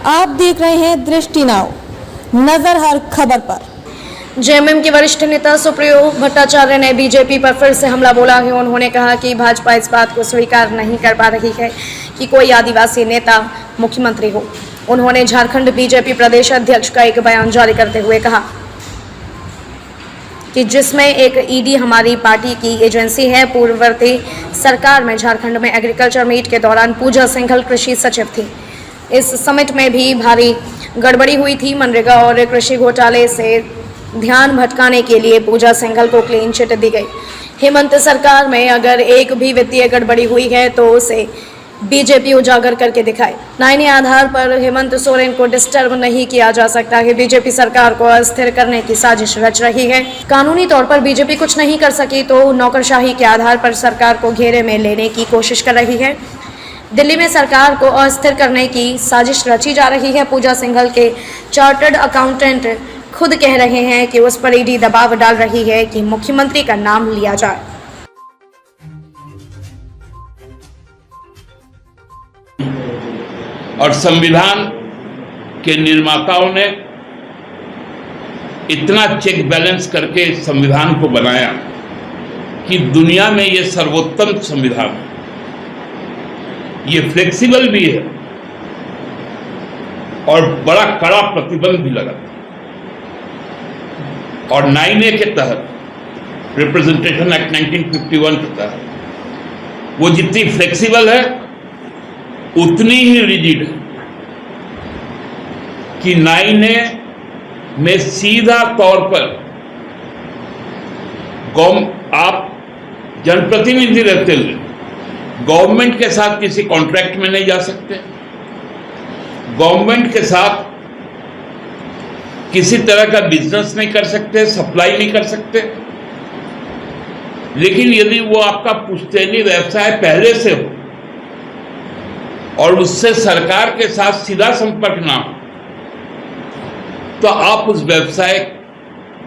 आप देख रहे हैं दृष्टि नाउ, नजर हर खबर पर। जेएमएम के वरिष्ठ नेता सुप्रियो भट्टाचार्य ने बीजेपी पर फिर से हमला बोला है। उन्होंने कहा कि भाजपा इस बात को स्वीकार नहीं कर पा रही है कि कोई आदिवासी नेता मुख्यमंत्री हो। उन्होंने झारखंड बीजेपी प्रदेश अध्यक्ष का एक बयान जारी करते हुए कहा कि जिसमें एक ईडी हमारी पार्टी की एजेंसी है। पूर्ववर्ती सरकार में झारखंड में एग्रीकल्चर मीट के दौरान पूजा सिंघल कृषि सचिव थी। इस समिट में भी भारी गड़बड़ी हुई थी। मनरेगा और कृषि घोटाले से ध्यान भटकाने के लिए पूजा सिंघल को क्लीन चिट दी गई। हेमंत सरकार में अगर एक भी वित्तीय गड़बड़ी हुई है तो उसे बीजेपी उजागर करके दिखाए। नाइने आधार पर हेमंत सोरेन को डिस्टर्ब नहीं किया जा सकता है। बीजेपी सरकार को अस्थिर करने की साजिश रच रही है। कानूनी तौर पर बीजेपी कुछ नहीं कर सकी तो नौकरशाही के आधार पर सरकार को घेरे में लेने की कोशिश कर रही है। दिल्ली में सरकार को अस्थिर करने की साजिश रची जा रही है। पूजा सिंघल के चार्टर्ड अकाउंटेंट खुद कह रहे हैं कि उस पर ईडी दबाव डाल रही है कि मुख्यमंत्री का नाम लिया जाए। और संविधान के निर्माताओं ने इतना चेक बैलेंस करके संविधान को बनाया कि दुनिया में ये सर्वोत्तम संविधान है। ये फ्लेक्सिबल भी है और बड़ा कड़ा प्रतिबंध भी लगा। और 9A के तहत रिप्रेजेंटेशन एक्ट 1951 के तहत वो जितनी फ्लेक्सिबल है उतनी ही रिजिड है कि 9A में सीधा तौर पर आप जनप्रतिनिधि रहते हुए गवर्नमेंट के साथ किसी कॉन्ट्रैक्ट में नहीं जा सकते, गवर्नमेंट के साथ किसी तरह का बिजनेस नहीं कर सकते, सप्लाई नहीं कर सकते। लेकिन यदि वो आपका पुश्तैनी व्यवसाय पहले से हो और उससे सरकार के साथ सीधा संपर्क ना हो तो आप उस व्यवसाय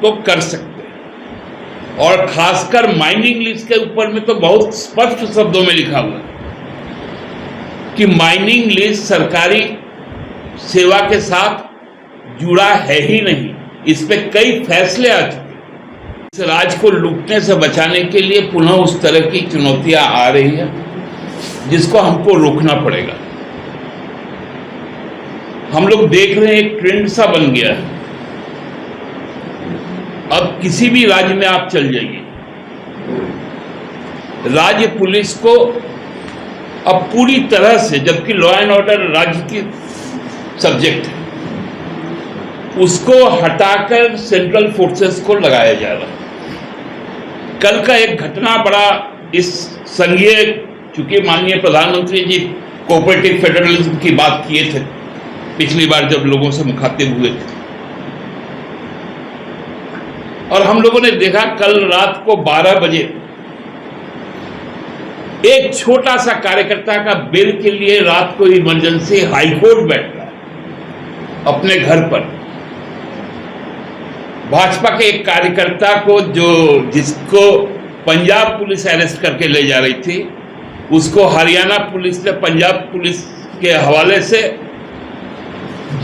को कर सकते हैं। और खासकर माइनिंग लीज के ऊपर में तो बहुत स्पष्ट शब्दों में लिखा हुआ है कि माइनिंग लीज सरकारी सेवा के साथ जुड़ा है ही नहीं। इस पे कई फैसले आ चुके हैं। इस राज को लूटने से बचाने के लिए पुनः उस तरह की चुनौतियां आ रही है जिसको हमको रोकना पड़ेगा। हम लोग देख रहे हैं एक ट्रेंड सा बन गया है। अब किसी भी राज्य में आप चल जाइए, राज्य पुलिस को अब पूरी तरह से, जबकि लॉ एंड ऑर्डर राज्य की सब्जेक्ट है, उसको हटाकर सेंट्रल फोर्सेस को लगाया जा रहा है। कल का एक घटना बड़ा इस संघीय, चूंकि माननीय प्रधानमंत्री जी कोऑपरेटिव फेडरलिज्म की बात किए थे पिछली बार जब लोगों से मुखातिब हुए थे, और हम लोगों ने देखा कल रात को 12 बजे एक छोटा सा कार्यकर्ता का बिल के लिए रात को इमरजेंसी हाईकोर्ट बैठ रहा है अपने घर पर। भाजपा के एक कार्यकर्ता को जिसको पंजाब पुलिस अरेस्ट करके ले जा रही थी, उसको हरियाणा पुलिस ने पंजाब पुलिस के हवाले से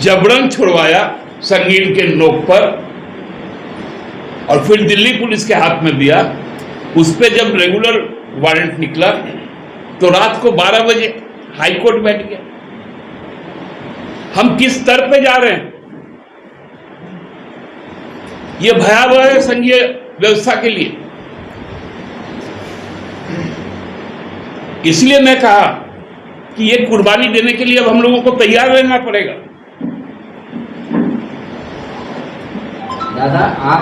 जबरन छुड़वाया संगीन के नोक पर और फिर दिल्ली पुलिस के हाथ में दिया। उस पर जब रेगुलर वारंट निकला तो रात को 12 बजे हाईकोर्ट बैठ गया। हम किस स्तर पे जा रहे हैं? यह भयावह है संघीय व्यवस्था के लिए। इसलिए मैं कहा कि यह कुर्बानी देने के लिए अब हम लोगों को तैयार रहना पड़ेगा। दादा, आप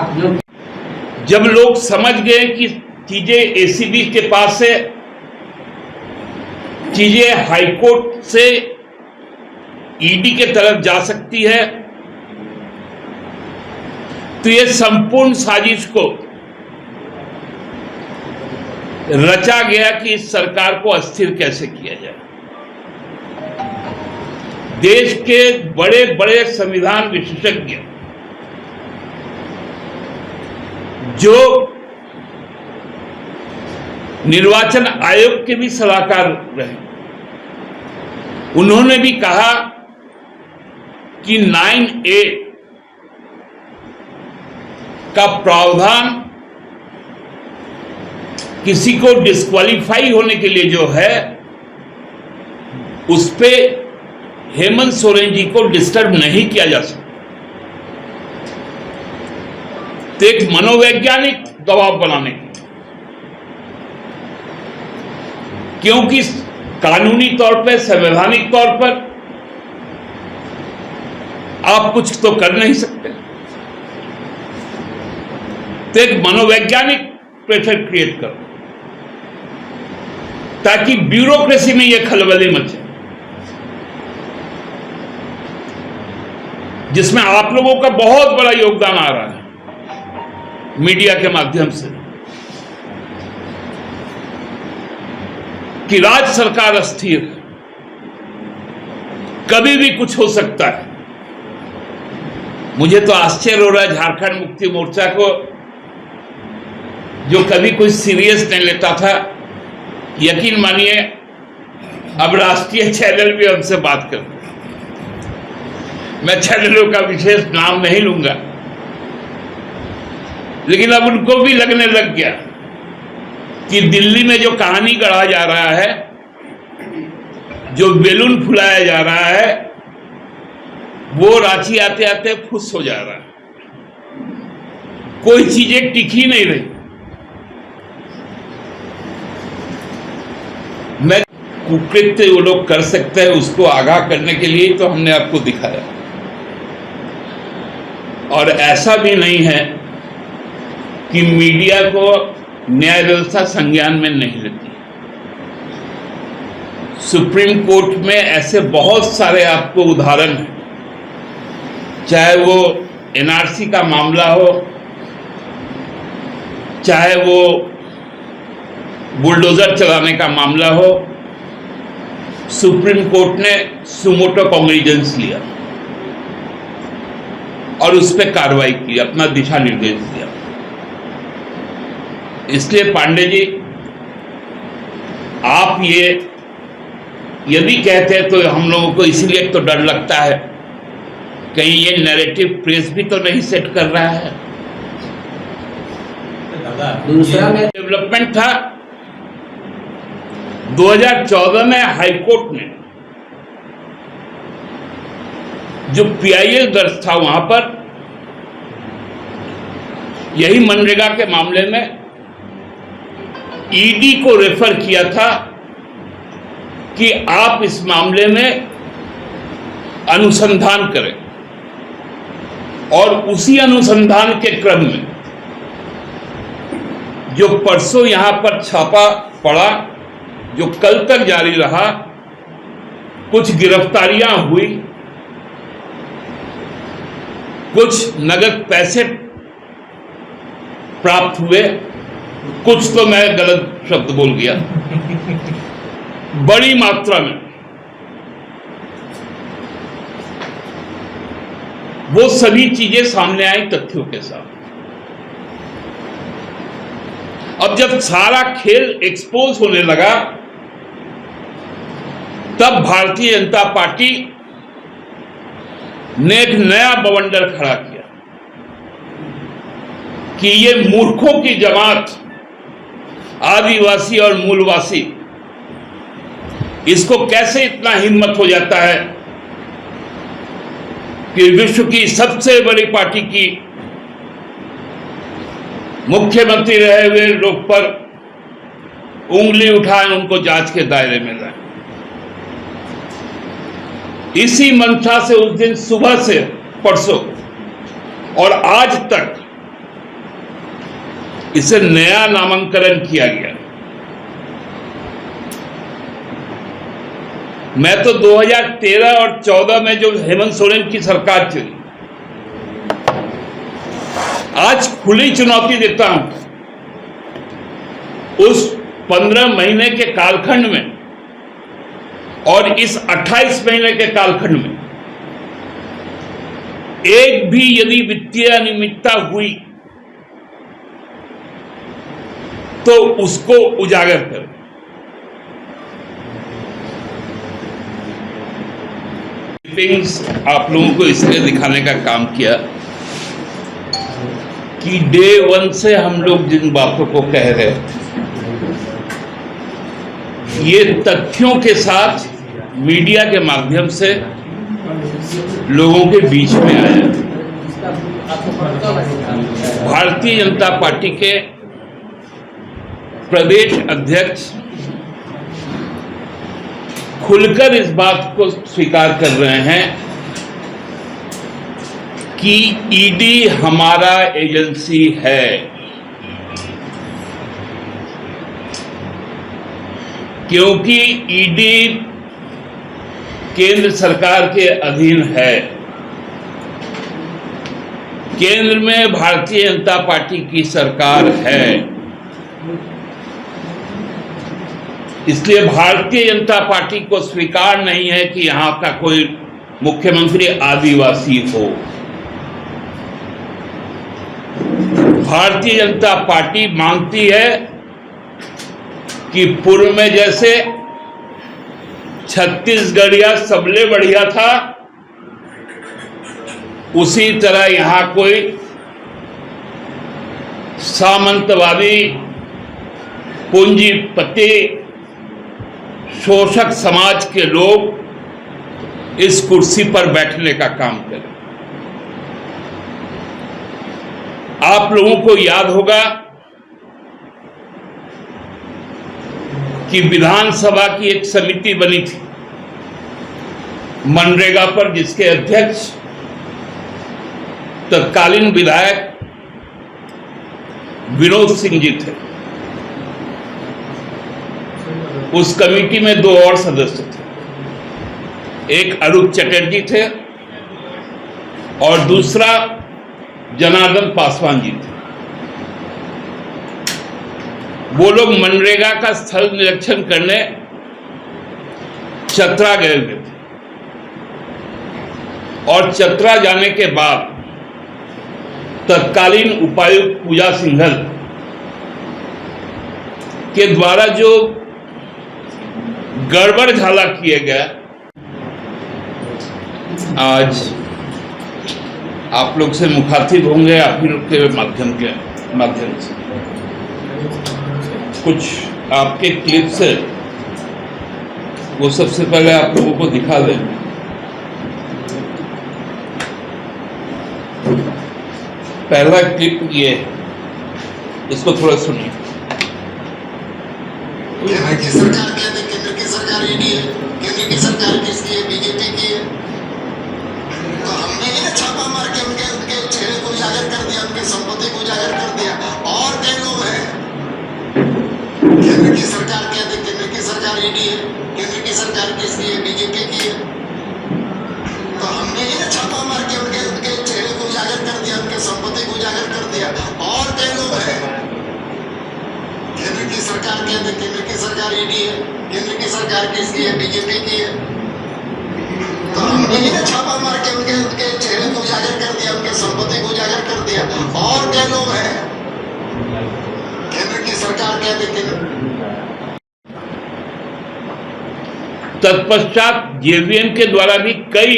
जब लोग समझ गए कि चीजें एसीबी के पास से, चीजें हाईकोर्ट से ईडी के तरफ जा सकती है, तो ये संपूर्ण साजिश को रचा गया कि इस सरकार को अस्थिर कैसे किया जाए। देश के बड़े बड़े संविधान विशेषज्ञ जो निर्वाचन आयोग के भी सलाहकार रहे, उन्होंने भी कहा कि 9A का प्रावधान किसी को डिस्क्वालीफाई होने के लिए जो है, उस पे हेमंत सोरेन जी को डिस्टर्ब नहीं किया जा सकता। तो एक मनोवैज्ञानिक दबाव बनाने की, क्योंकि कानूनी तौर पर, संवैधानिक तौर पर आप कुछ तो कर नहीं सकते, तो एक मनोवैज्ञानिक प्रेशर क्रिएट करो ताकि ब्यूरोक्रेसी में यह खलबली मचे, जिसमें आप लोगों का बहुत बड़ा योगदान आ रहा है मीडिया के माध्यम से, कि राज्य सरकार अस्थिर है, कभी भी कुछ हो सकता है। मुझे तो आश्चर्य हो रहा है झारखंड मुक्ति मोर्चा को, जो कभी कोई सीरियस नहीं लेता था, यकीन मानिए अब राष्ट्रीय चैनल भी हमसे बात करते हैं। मैं चैनलों का विशेष नाम नहीं लूंगा, लेकिन अब उनको भी लगने लग गया कि दिल्ली में जो कहानी गढ़ा जा रहा है, जो बेलून फुलाया जा रहा है, वो रांची आते आते फुस हो जा रहा है। कोई चीजें टिकी नहीं रही। मैं कुकृत्य वो लोग कर सकते हैं, उसको आगाह करने के लिए तो हमने आपको दिखाया। और ऐसा भी नहीं है कि मीडिया को न्याय व्यवस्था संज्ञान में नहीं लेती। सुप्रीम कोर्ट में ऐसे बहुत सारे आपको उदाहरण हैं, चाहे वो एनआरसी का मामला हो, चाहे वो बुलडोजर चलाने का मामला हो, सुप्रीम कोर्ट ने सुमोटो कॉग्निजेंस लिया और उस पर कार्रवाई की, अपना दिशा निर्देश दिया। इसलिए पांडे जी, आप ये यदि कहते हैं तो हम लोगों को इसलिए तो डर लगता है कहीं ये नैरेटिव प्रेस भी तो नहीं सेट कर रहा है। दूसरा में डेवलपमेंट था 2014 में हाईकोर्ट ने जो पीआईएल दर्ज था, वहां पर यही मनरेगा के मामले में ईडी को रेफर किया था कि आप इस मामले में अनुसंधान करें, और उसी अनुसंधान के क्रम में जो परसों यहां पर छापा पड़ा, जो कल तक जारी रहा, कुछ गिरफ्तारियां हुई, कुछ नगद पैसे प्राप्त हुए, कुछ तो मैं गलत शब्द बोल गया, बड़ी मात्रा में। वो सभी चीजें सामने आई तथ्यों के साथ। अब जब सारा खेल एक्सपोज होने लगा, तब भारतीय जनता पार्टी ने एक नया बवंडर खड़ा किया कि ये मूर्खों की जमात, आदिवासी और मूलवासी, इसको कैसे इतना हिम्मत हो जाता है कि विश्व की सबसे बड़ी पार्टी की मुख्यमंत्री रहे हुए लोग पर उंगली उठाएं, उनको जांच के दायरे में लाएं। इसी मंशा से उस दिन सुबह से परसों और आज तक इसे नया नामांकन किया गया। मैं तो 2013 और 14 में जो हेमंत सोरेन की सरकार चली, आज खुली चुनौती देता हूं, उस 15 महीने के कालखंड में और इस 28 महीने के कालखंड में एक भी यदि वित्तीय अनियमितता हुई तो उसको उजागर करें। क्लिपिंग्स आप लोगों को इसलिए दिखाने का काम किया कि डे 1 से हम लोग जिन बातों को कह रहे हैं ये तथ्यों के साथ मीडिया के माध्यम से लोगों के बीच में आया। भारतीय जनता पार्टी के प्रदेश अध्यक्ष खुलकर इस बात को स्वीकार कर रहे हैं कि ईडी हमारा एजेंसी है। क्योंकि ईडी केंद्र सरकार के अधीन है। केंद्र में भारतीय जनता पार्टी की सरकार है, इसलिए भारतीय जनता पार्टी को स्वीकार नहीं है कि यहां का कोई मुख्यमंत्री आदिवासी हो। भारतीय जनता पार्टी मांगती है कि पूर्व में जैसे छत्तीसगढ़िया सबले बढ़िया था, उसी तरह यहां कोई सामंतवादी पूंजीपति शोषक समाज के लोग इस कुर्सी पर बैठने का काम करें। आप लोगों को याद होगा कि विधानसभा की एक समिति बनी थी मनरेगा पर, जिसके अध्यक्ष तत्कालीन विधायक विनोद सिंह जी थे। उस कमेटी में 2 और सदस्य थे, एक अरूप चटर्जी थे और दूसरा जनार्दन पासवान जी थे। वो लोग मनरेगा का स्थल निरीक्षण करने चतरा गए हुए थे और चतरा जाने के बाद तत्कालीन उपायुक्त पूजा सिंघल के द्वारा जो गड़बड़ झाला किए गए, आज आप लोग से मुखातिब होंगे, आप ही लोग के माध्यम से कुछ आपके क्लिप्स है, वो सबसे पहले आप लोगों को दिखा दें। पहला क्लिप ये, इसको थोड़ा सुनिए। केंद्र की सरकार कहते, केंद्र की सरकार ईडी है, केंद्र की सरकार किसकी है? बीजेपी की है। तो हमने ही छापा मार के उनके चेहरे को उजागर कर दिया, उनकी संपत्ति को उजागर कर दिया। और कई लोग हैं, केंद्र की सरकार कहते, केंद्र की सरकार ईडी है, केंद्र की सरकार किसकी है? बीजेपी की है। तो हमने ही छापा मार के उनके चेहरे को उजागर कर दिया, उनकी संपत्ति को उजागर कर दिया। और कई लोग हैं, केंद्र की सरकार कहते, केंद्र की सरकार ईडी है, केंद्र की सरकार किसकी है? बीजेपी की है। तो हमने ही छापा मार के उनके चेहरे को उजागर कर दिया, उनकी संपत्ति को उजागर कर दिया। और कई लोग हैं, केंद्र की सरकार कहते, केंद्र। तत्पश्चात जेवीएम के द्वारा भी कई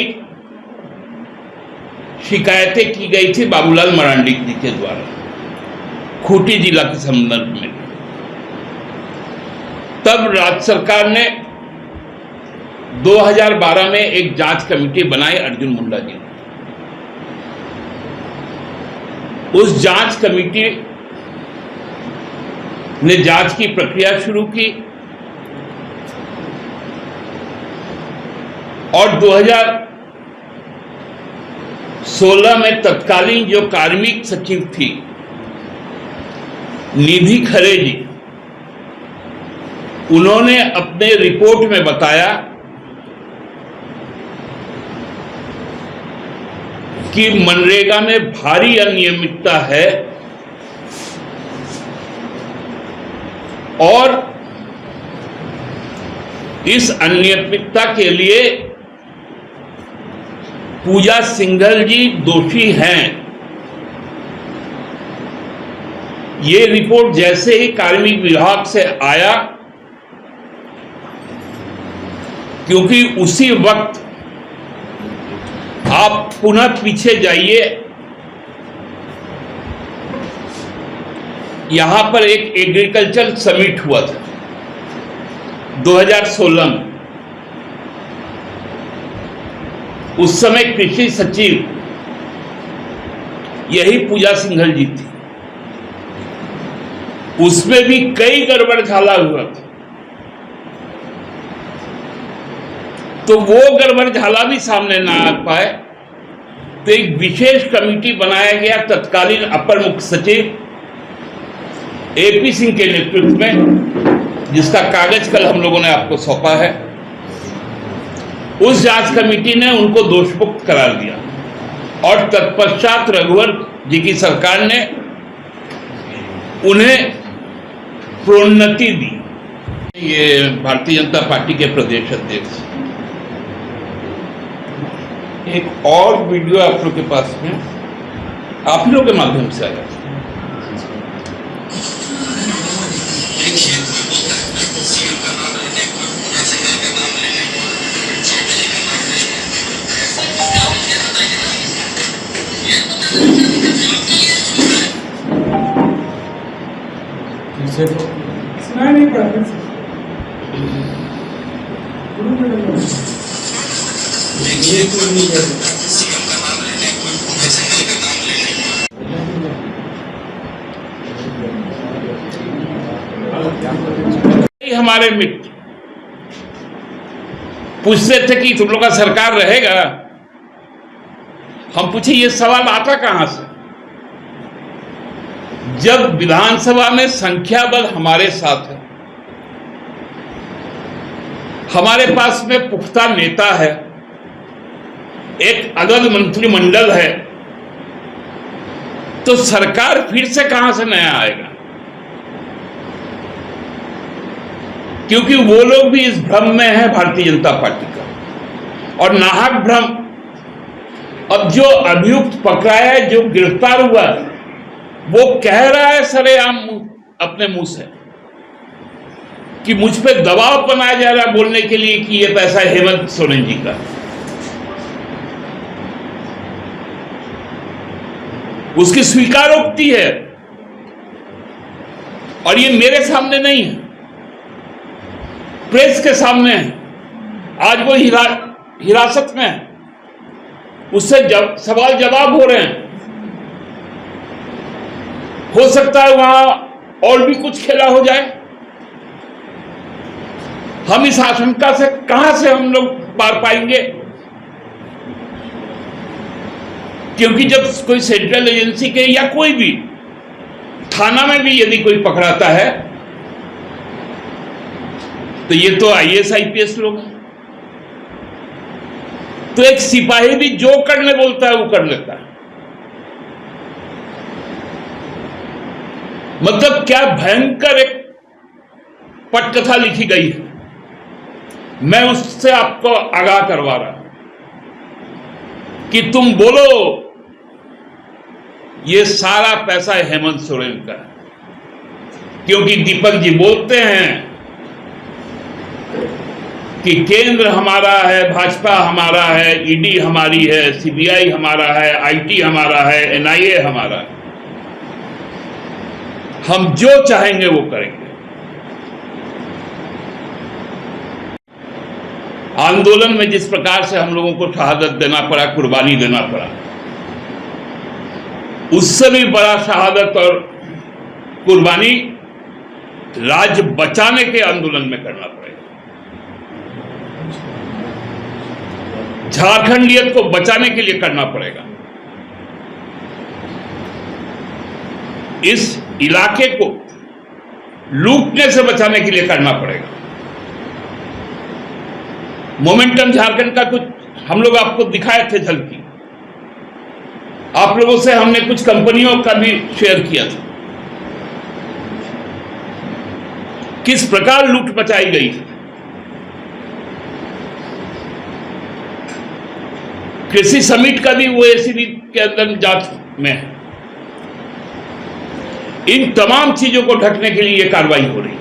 शिकायतें की गई थी बाबूलाल मरांडी जी के द्वारा खूंटी जिला के संदर्भ में। तब राज्य सरकार ने 2012 में एक जांच कमेटी बनाई अर्जुन मुंडा जी। उस जांच कमेटी ने जांच की प्रक्रिया शुरू की और 2016 में तत्कालीन जो कार्मिक सचिव थी निधि खरे जी, उन्होंने अपने रिपोर्ट में बताया कि मनरेगा में भारी अनियमितता है और इस अनियमितता के लिए पूजा सिंघल जी दोषी हैं। ये रिपोर्ट जैसे ही कार्मिक विभाग से आया, क्योंकि उसी वक्त आप पुनः पीछे जाइए, यहां पर एक एग्रीकल्चर समिट हुआ था 2016 में। उस समय कृषि सचिव यही पूजा सिंघल जी थी। उसमें भी कई गड़बड़ झाला हुआ था, तो वो गड़बड़ झाला भी सामने ना आ पाए तो एक विशेष कमेटी बनाया गया तत्कालीन अपर मुख्य सचिव एपी सिंह के नेतृत्व में, जिसका कागज कल हम लोगों ने आपको सौंपा है। उस जांच कमेटी ने उनको दोषमुक्त करार दिया और तत्पश्चात रघुवर जी की सरकार ने उन्हें प्रोन्नति दी। ये भारतीय जनता पार्टी के प्रदेश अध्यक्ष। एक और वीडियो आप लोग के पास में आप लोग के माध्यम से आया। सुनाई नहीं पड़ा फिर से। हमारे मित्र पूछते थे कि तुम लोग का सरकार रहेगा। हम पूछे ये सवाल आता कहां से, जब विधानसभा में संख्या बल हमारे साथ है, हमारे पास में पुख्ता नेता है, एक अगल मंत्रिमंडल है, तो सरकार फिर से कहां से नया आएगा? क्योंकि वो लोग भी इस भ्रम में है भारतीय जनता पार्टी का, और नाहक भ्रम। अब जो अभियुक्त पकड़ा है, जो गिरफ्तार हुआ है, वो कह रहा है सरेआम अपने मुंह से कि मुझ पे दबाव बनाया जा रहा है बोलने के लिए कि ये पैसा हेमंत सोरेन जी का। उसकी स्वीकारोक्ति है, और ये मेरे सामने नहीं है, प्रेस के सामने है। आज वो हिरासत में है, उससे सवाल जवाब हो रहे हैं। हो सकता है वहां और भी कुछ खेला हो जाए। हम इस आशंका से कहां से हम लोग पार पाएंगे? क्योंकि जब कोई सेंट्रल एजेंसी के या कोई भी थाना में भी यदि कोई पकड़ाता है, तो ये तो आईएएस आईपीएस लोग हैं, तो एक सिपाही भी जो करने बोलता है वो कर लेता है। मतलब क्या भयंकर एक पटकथा लिखी गई है। मैं उससे आपको आगाह करवा रहा हूं कि तुम बोलो ये सारा पैसा हेमंत सोरेन का है, क्योंकि दीपक जी बोलते हैं कि केंद्र हमारा है, भाजपा हमारा है, ईडी हमारी है, सीबीआई हमारा है, आईटी हमारा है, एनआईए हमारा है, हम जो चाहेंगे वो करेंगे। आंदोलन में जिस प्रकार से हम लोगों को शहादत देना पड़ा, कुर्बानी देना पड़ा, उससे भी बड़ा शहादत और कुर्बानी राज्य बचाने के आंदोलन में करना पड़ेगा। झारखंडियत को बचाने के लिए करना पड़ेगा। इस इलाके को लूटने से बचाने के लिए करना पड़ेगा। मोमेंटम झारखंड का कुछ हम लोग आपको दिखाए थे झलकी। आप लोगों से हमने कुछ कंपनियों का भी शेयर किया था, किस प्रकार लूट मचाई गई। कृषि समिट का भी वो एसीबी के अंदर जांच में है। इन तमाम चीजों को ढकने के लिए ये कार्रवाई हो रही है,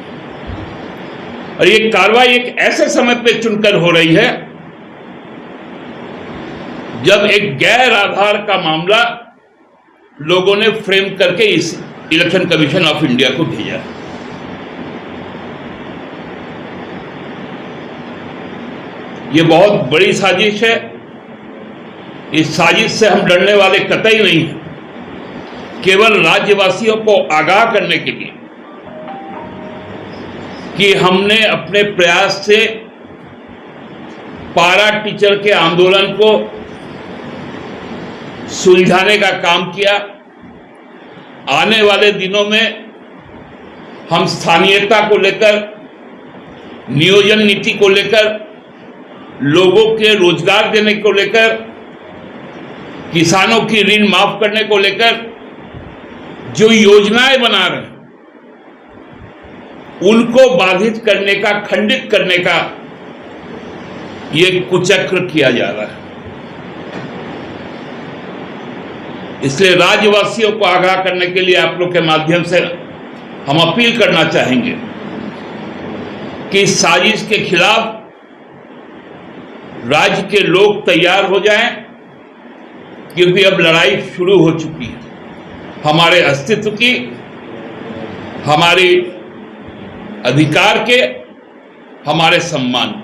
और ये कार्रवाई एक ऐसे समय पे चुनकर हो रही है जब एक गैर आधार का मामला लोगों ने फ्रेम करके इस इलेक्शन कमीशन ऑफ इंडिया को भेजा। ये बहुत बड़ी साजिश है। इस साजिश से हम डरने वाले कतई नहीं हैं। केवल राज्यवासियों को आगाह करने के लिए कि हमने अपने प्रयास से पारा टीचर के आंदोलन को सुलझाने का काम किया। आने वाले दिनों में हम स्थानीयता को लेकर, नियोजन नीति को लेकर, लोगों के रोजगार देने को लेकर, किसानों की ऋण माफ करने को लेकर जो योजनाएं बना रहे हैं उनको बाधित करने का, खंडित करने का ये कुचक्र किया जा रहा है। इसलिए राज्यवासियों को आगाह करने के लिए आप लोग के माध्यम से हम अपील करना चाहेंगे कि इस साजिश के खिलाफ राज्य के लोग तैयार हो जाएं, क्योंकि अब लड़ाई शुरू हो चुकी है हमारे अस्तित्व की, हमारे अधिकार के, हमारे सम्मान की।